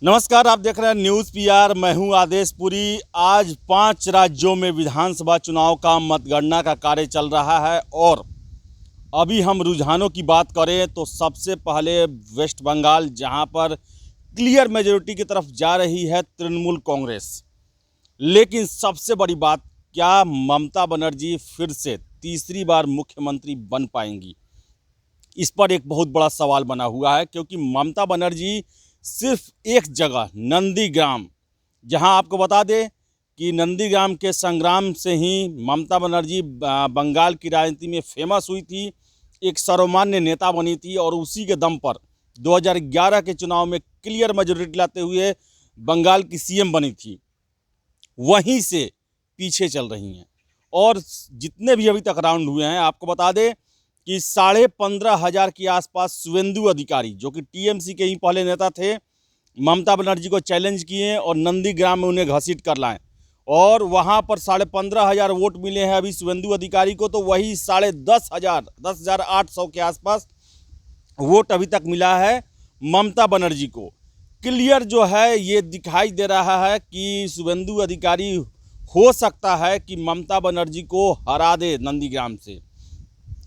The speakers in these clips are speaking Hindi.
नमस्कार, आप देख रहे हैं न्यूज़ पीआर। मैं हूं आदेश पुरी। आज 5 राज्यों में विधानसभा चुनाव का मतगणना का कार्य चल रहा है और अभी हम रुझानों की बात करें तो सबसे पहले वेस्ट बंगाल, जहां पर क्लियर मेजोरिटी की तरफ जा रही है तृणमूल कांग्रेस। लेकिन सबसे बड़ी बात, क्या ममता बनर्जी फिर से तीसरी बार मुख्यमंत्री बन पाएंगी? इस पर एक बहुत बड़ा सवाल बना हुआ है, क्योंकि ममता बनर्जी सिर्फ एक जगह नंदीग्राम, जहां आपको बता दें कि नंदीग्राम के संग्राम से ही ममता बनर्जी बंगाल की राजनीति में फेमस हुई थी, एक सर्वमान्य नेता बनी थी और उसी के दम पर 2011 के चुनाव में क्लियर मेजोरिटी लाते हुए बंगाल की सीएम बनी थी। वहीं से पीछे चल रही हैं और जितने भी अभी तक राउंड हुए हैं, आपको बता दें कि 15,500 के आसपास शुवेंदु अधिकारी, जो कि टीएमसी के ही पहले नेता थे, ममता बनर्जी को चैलेंज किए और नंदीग्राम में उन्हें घसीट कर लाएं और वहां पर 15,500 वोट मिले हैं अभी शुवेंदु अधिकारी को। तो वही 10,800 के आसपास वोट अभी तक मिला है ममता बनर्जी को। क्लियर जो है ये दिखाई दे रहा है कि शुवेंदु अधिकारी हो सकता है कि ममता बनर्जी को हरा दे नंदीग्राम से।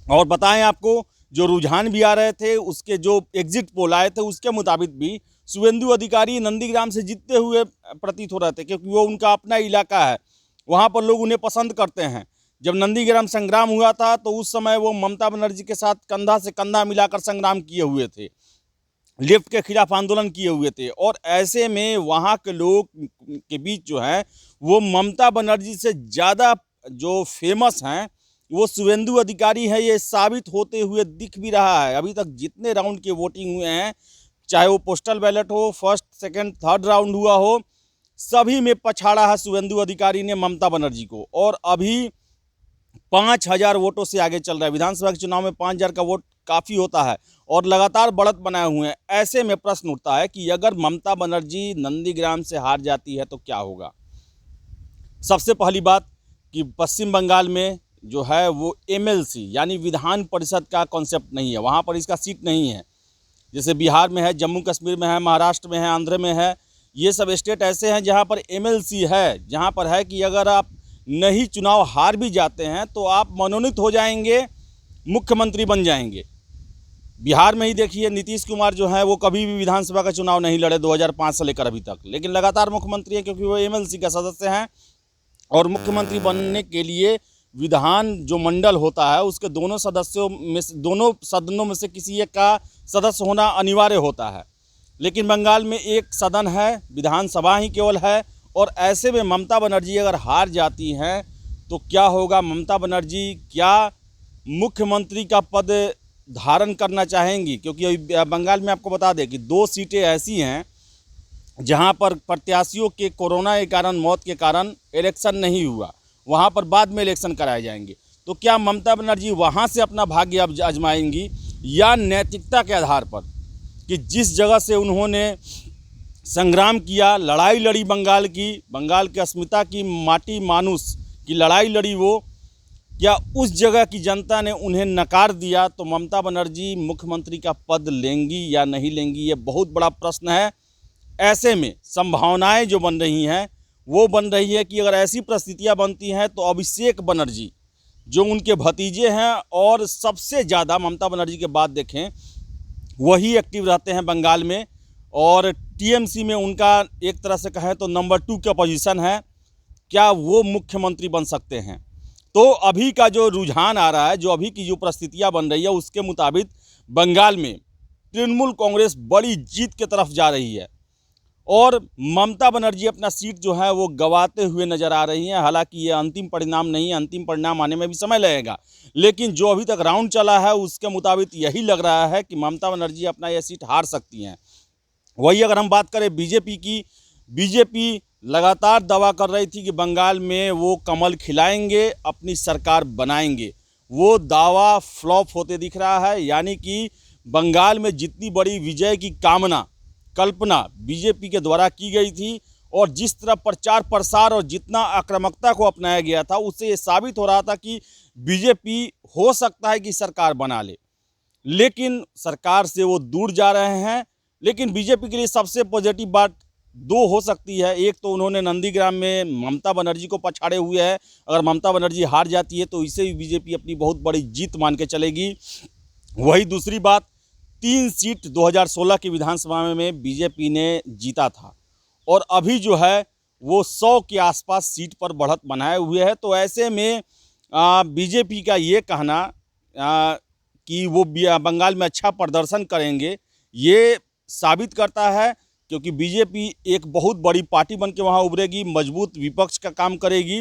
और बताएं आपको, जो रुझान भी आ रहे थे, उसके जो एग्जिट पोल आए थे, उसके मुताबिक भी शुवेंदु अधिकारी नंदीग्राम से जीतते हुए प्रतीत हो रहे थे, क्योंकि वो उनका अपना इलाका है, वहाँ पर लोग उन्हें पसंद करते हैं। जब नंदीग्राम संग्राम हुआ था तो उस समय वो ममता बनर्जी के साथ कंधा से कंधा मिलाकर संग्राम किए हुए थे, लेफ्ट के खिलाफ आंदोलन किए हुए थे। और ऐसे में वहाँ के लोग के बीच जो है वो ममता बनर्जी से ज़्यादा जो फेमस हैं वो शुवेंदु अधिकारी है, ये साबित होते हुए दिख भी रहा है। अभी तक जितने राउंड के वोटिंग हुए हैं, चाहे वो पोस्टल बैलेट हो, फर्स्ट सेकंड थर्ड राउंड हुआ हो, सभी में पछाड़ा है शुवेंदु अधिकारी ने ममता बनर्जी को। और अभी 5,000 वोटों से आगे चल रहा है। विधानसभा के चुनाव में 5,000 का वोट काफ़ी होता है और लगातार बढ़त बनाए हुए हैं। ऐसे में प्रश्न उठता है कि अगर ममता बनर्जी नंदीग्राम से हार जाती है तो क्या होगा। सबसे पहली बात कि पश्चिम बंगाल में जो है वो एमएलसी यानी विधान परिषद का कॉन्सेप्ट नहीं है, वहाँ पर इसका सीट नहीं है। जैसे बिहार में है, जम्मू कश्मीर में है, महाराष्ट्र में है, आंध्र में है, ये सब स्टेट ऐसे हैं जहाँ पर एमएलसी है, जहाँ पर है कि अगर आप नहीं चुनाव हार भी जाते हैं तो आप मनोनीत हो जाएंगे, मुख्यमंत्री बन जाएंगे। बिहार में ही देखिए, नीतीश कुमार जो है वो कभी भी विधानसभा का चुनाव नहीं लड़े 2005 से लेकर अभी तक, लेकिन लगातार मुख्यमंत्री हैं क्योंकि वो एमएलसी का सदस्य हैं। और मुख्यमंत्री बनने के लिए विधान जो मंडल होता है उसके दोनों सदस्यों में से, दोनों सदनों में से किसी एक का सदस्य होना अनिवार्य होता है। लेकिन बंगाल में एक सदन है, विधानसभा ही केवल है। और ऐसे में ममता बनर्जी अगर हार जाती हैं तो क्या होगा? ममता बनर्जी क्या मुख्यमंत्री का पद धारण करना चाहेंगी? क्योंकि बंगाल में आपको बता दें कि 2 सीटें ऐसी हैं जहां पर प्रत्याशियों के कोरोना के कारण, मौत के कारण इलेक्शन नहीं हुआ, वहां पर बाद में इलेक्शन कराए जाएंगे। तो क्या ममता बनर्जी वहां से अपना भाग्य अब आजमाएंगी, या नैतिकता के आधार पर कि जिस जगह से उन्होंने संग्राम किया, लड़ाई लड़ी, बंगाल की अस्मिता की माटी मानुष की लड़ाई लड़ी, वो क्या उस जगह की जनता ने उन्हें नकार दिया तो ममता बनर्जी मुख्यमंत्री का पद लेंगी या नहीं लेंगी? ये बहुत बड़ा प्रश्न है। ऐसे में संभावनाएं जो बन रही हैं वो बन रही है कि अगर ऐसी परिस्थितियां बनती हैं तो अभिषेक बनर्जी, जो उनके भतीजे हैं और सबसे ज़्यादा ममता बनर्जी के बाद देखें वही एक्टिव रहते हैं बंगाल में, और टीएमसी में उनका एक तरह से कहें तो नंबर 2 का पोजीशन है, क्या वो मुख्यमंत्री बन सकते हैं? तो अभी का जो रुझान आ रहा है, जो अभी की जो परिस्थितियां बन रही है, उसके मुताबिक बंगाल में तृणमूल कांग्रेस बड़ी जीत की तरफ जा रही है और ममता बनर्जी अपना सीट जो है वो गंवाते हुए नजर आ रही हैं। हालांकि ये अंतिम परिणाम नहीं है, अंतिम परिणाम आने में भी समय लगेगा, लेकिन जो अभी तक राउंड चला है उसके मुताबिक यही लग रहा है कि ममता बनर्जी अपना यह सीट हार सकती हैं। वही अगर हम बात करें बीजेपी की, बीजेपी लगातार दावा कर रही थी कि बंगाल में वो कमल खिलाएंगे, अपनी सरकार बनाएंगे। वो दावा फ्लॉप होते दिख रहा है, यानी कि बंगाल में जितनी बड़ी विजय की कल्पना बीजेपी के द्वारा की गई थी और जिस तरह प्रचार प्रसार और जितना आक्रामकता को अपनाया गया था, उससे ये साबित हो रहा था कि बीजेपी हो सकता है कि सरकार बना ले, लेकिन सरकार से वो दूर जा रहे हैं। लेकिन बीजेपी के लिए सबसे पॉजिटिव बात दो हो सकती है। एक तो उन्होंने नंदीग्राम में ममता बनर्जी को पछाड़े हुए है, अगर ममता बनर्जी हार जाती है तो इसे भी बीजेपी अपनी बहुत बड़ी जीत मान के चलेगी। वही दूसरी बात, 3 सीट 2016 की विधानसभा में बीजेपी ने जीता था और अभी जो है वो 100 के आसपास सीट पर बढ़त बनाए हुए है। तो ऐसे में बीजेपी का ये कहना कि वो बंगाल में अच्छा प्रदर्शन करेंगे, ये साबित करता है, क्योंकि बीजेपी एक बहुत बड़ी पार्टी बन के वहाँ उभरेगी, मजबूत विपक्ष का काम करेगी,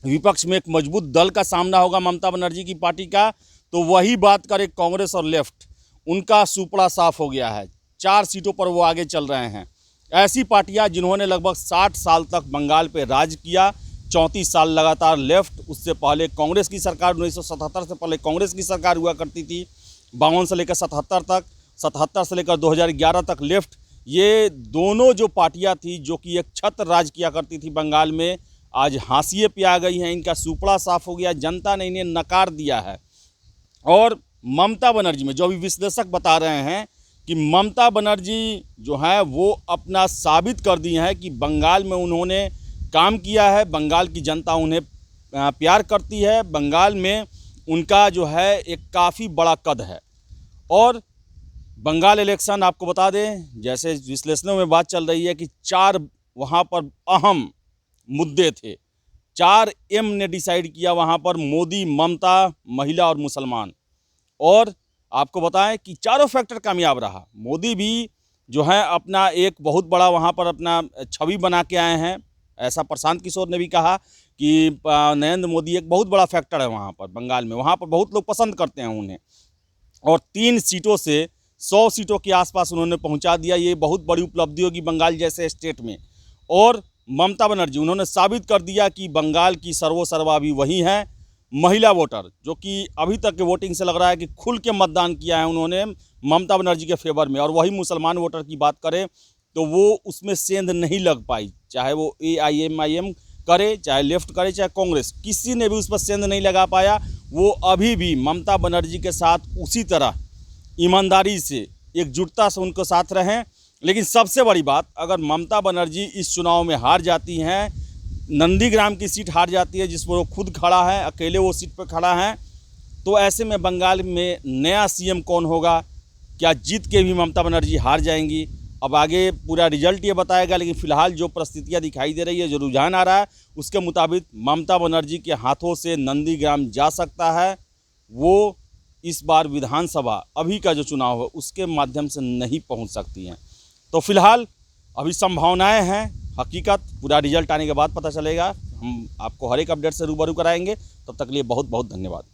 विपक्ष में एक मजबूत दल का सामना होगा ममता बनर्जी की पार्टी का। तो वही बात करें कांग्रेस और लेफ्ट, उनका सुपड़ा साफ हो गया है, 4 सीटों पर वो आगे चल रहे हैं। ऐसी पार्टियां जिन्होंने लगभग 60 साल तक बंगाल पे राज किया, 34 साल लगातार लेफ्ट, उससे पहले कांग्रेस की सरकार 1977 से पहले कांग्रेस की सरकार हुआ करती थी, 52 से लेकर 77 तक, 77 से लेकर 2011 तक लेफ्ट। ये दोनों जो पार्टियां थी जो कि एक छत्र राज किया करती थी बंगाल में, आज हाशिए पे आ गई हैं, इनका सुपड़ा साफ हो गया, जनता ने इन्हें नकार दिया है। और ममता बनर्जी में जो अभी विश्लेषक बता रहे हैं कि ममता बनर्जी जो है वो अपना साबित कर दी है कि बंगाल में उन्होंने काम किया है, बंगाल की जनता उन्हें प्यार करती है, बंगाल में उनका जो है एक काफ़ी बड़ा कद है। और बंगाल इलेक्शन आपको बता दें, जैसे विश्लेषणों में बात चल रही है कि 4 वहाँ पर अहम मुद्दे थे, 4 एम ने डिसाइड किया वहाँ पर, मोदी, ममता, महिला और मुसलमान। और आपको बताएं कि चारों फैक्टर कामयाब रहा। मोदी भी जो है अपना एक बहुत बड़ा वहाँ पर अपना छवि बना के आए हैं, ऐसा प्रशांत किशोर ने भी कहा कि नरेंद्र मोदी एक बहुत बड़ा फैक्टर है वहाँ पर बंगाल में, वहाँ पर बहुत लोग पसंद करते हैं उन्हें। और 3 सीटों से 100 सीटों के आसपास उन्होंने पहुँचा दिया, ये बहुत बड़ी उपलब्धि होगी बंगाल जैसे स्टेट में। और ममता बनर्जी उन्होंने साबित कर दिया कि बंगाल की सर्वोसर्वा भी वही है। महिला वोटर जो कि अभी तक के वोटिंग से लग रहा है कि खुल के मतदान किया है उन्होंने ममता बनर्जी के फेवर में। और वही मुसलमान वोटर की बात करें तो वो उसमें सेंध नहीं लग पाई, चाहे वो AIM करे, चाहे लेफ्ट करे, चाहे कांग्रेस, किसी ने भी उस पर सेंध नहीं लगा पाया। वो अभी भी ममता बनर्जी के साथ उसी तरह ईमानदारी से, एकजुटता से उनके साथ रहें। लेकिन सबसे बड़ी बात, अगर ममता बनर्जी इस चुनाव में हार जाती हैं, नंदीग्राम की सीट हार जाती है जिस पर वो खुद खड़ा है, अकेले वो सीट पर खड़ा है, तो ऐसे में बंगाल में नया CM कौन होगा, क्या जीत के भी ममता बनर्जी हार जाएंगी? अब आगे पूरा रिजल्ट ये बताएगा। लेकिन फिलहाल जो परिस्थितियाँ दिखाई दे रही है, जो रुझान आ रहा है, उसके मुताबिक ममता बनर्जी के हाथों से नंदीग्राम जा सकता है। वो इस बार विधानसभा अभी का जो चुनाव है उसके माध्यम से नहीं पहुँच सकती हैं। तो फिलहाल अभी संभावनाएं हैं, हकीकत पूरा रिजल्ट आने के बाद पता चलेगा। हम आपको हर एक अपडेट से रूबरू कराएंगे। तब तक के लिए बहुत बहुत धन्यवाद।